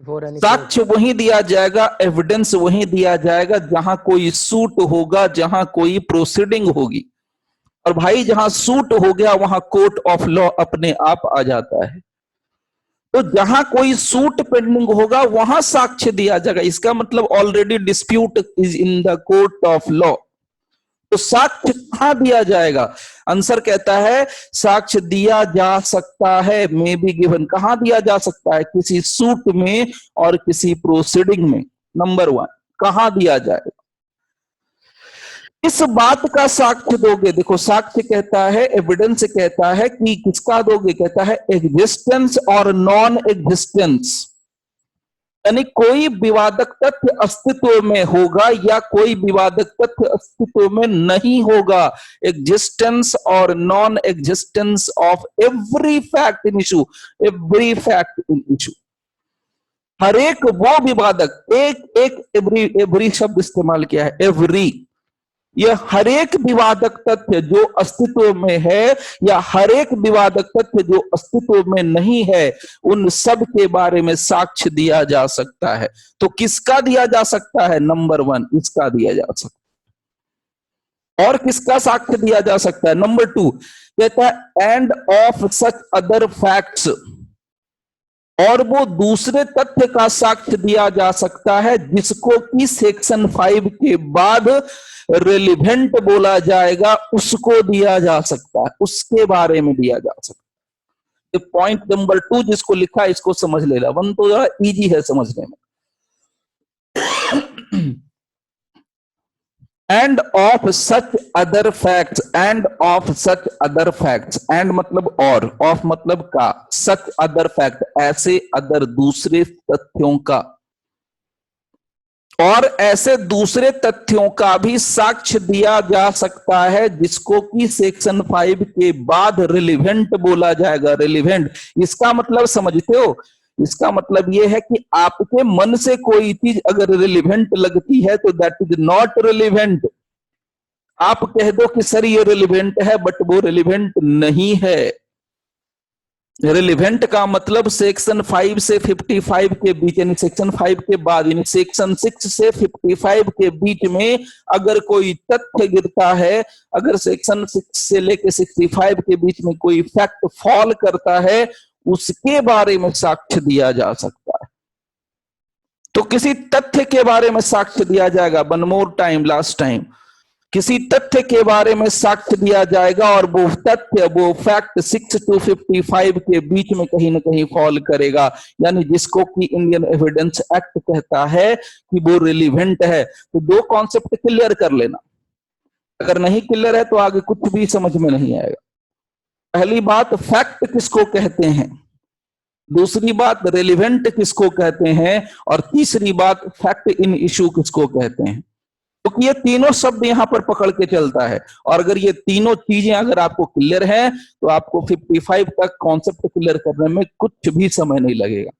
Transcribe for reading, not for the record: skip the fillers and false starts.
For any court. साक्ष्य वहीं दिया जाएगा, एविडेंस वहीं दिया जाएगा जहां कोई सूट होगा, जहां कोई प्रोसीडिंग होगी। और भाई जहां सूट हो गया वहां कोर्ट ऑफ लॉ अपने आप आ जाता है। तो जहां कोई सूट पेंडिंग होगा वहां साक्ष्य दिया जाएगा, इसका मतलब already dispute is in the court of law. तो साक्ष्य कहां दिया जाएगा? आंसर कहता है साक्ष्य दिया जा सकता है, मे बी गिवन। कहां दिया जा सकता है? किसी सूट में और किसी प्रोसीडिंग में। नंबर वन, कहां दिया जाएगा? इस बात का साक्ष्य दोगे, देखो साक्ष्य कहता है, एविडेंस कहता है कि किसका दोगे, कहता है एग्जिस्टेंस और नॉन एग्जिस्टेंस, यानी कोई विवादक तथ्य अस्तित्व में होगा या कोई विवादक तथ्य अस्तित्व में नहीं होगा। एग्जिस्टेंस और non existence of every fact in issue, every fact in issue. हर एक वो विवादक, एक एक एवरी शब्द इस्तेमाल किया है, एवरी, यह हर एक विवादक तथ्य जो अस्तित्व में है या हर एक विवादक तथ्य जो अस्तित्व में नहीं है, उन सब के बारे में साक्ष्य दिया जा सकता है। तो किसका दिया जा सकता है? नंबर वन, इसका दिया जा सकता है। और किसका साक्ष्य दिया जा सकता है? नंबर टू कहता है end of such other facts, और वो दूसरे तथ्य का साक्ष्य दिया जा सकता है जिसको कि सेक्शन 5 के बाद रेलिवेंट बोला जाएगा, उसको दिया जा सकता है, उसके बारे में दिया जा सकता है। पॉइंट नंबर 2 जिसको लिखा है इसको समझ लेना, वन तो जरा इजी है समझने में। End of such other facts, end of such other facts, and मतलब और, ऑफ मतलब का, सच अदर फैक्ट ऐसे अदर दूसरे तथ्यों का, और ऐसे दूसरे तथ्यों का भी साक्ष्य दिया जा सकता है जिसको कि सेक्शन 5 के बाद रिलेवेंट बोला जाएगा। रिलेवेंट इसका मतलब समझते हो? इसका मतलब यह है कि आपके मन से कोई चीज अगर रिलेवेंट लगती है तो दैट इज नॉट रिलेवेंट। आप कह दो कि सर ये रिलेवेंट है, बट वो रिलेवेंट नहीं है। रिलेवेंट का मतलब सेक्शन 5 से 55 के बीच, यानी सेक्शन 5 के बाद, यानी सेक्शन 6 से 55 के बीच में अगर कोई तथ्य गिरता है, अगर सेक्शन 6 से लेके 65 के बीच में कोई फैक्ट फॉल करता है, उसके बारे में साक्ष्य दिया जा सकता है। तो किसी तथ्य के बारे में साक्ष्य दिया जाएगा, one more time, last time, किसी तथ्य के बारे में साक्ष्य दिया जाएगा और वो तथ्य, वो फैक्ट 6 to 55 के बीच में कहीं ना कहीं फॉल करेगा, यानी जिसको कि इंडियन एविडेंस एक्ट कहता है कि वो रिलेवेंट है। तो दो कॉन्सेप्ट क्लियर कर लेना, अगर नहीं क्लियर है तो आगे कुछ भी समझ में नहीं आएगा। पहली बात, फैक्ट किसको कहते हैं, दूसरी बात रिलेवेंट किसको कहते हैं, और तीसरी बात फैक्ट इन इशू किसको कहते हैं। तो ये तीनों शब्द यहां पर पकड़ के चलता है, और अगर ये तीनों चीजें अगर आपको क्लियर है तो आपको 55 तक कॉन्सेप्ट क्लियर करने में कुछ भी समय नहीं लगेगा।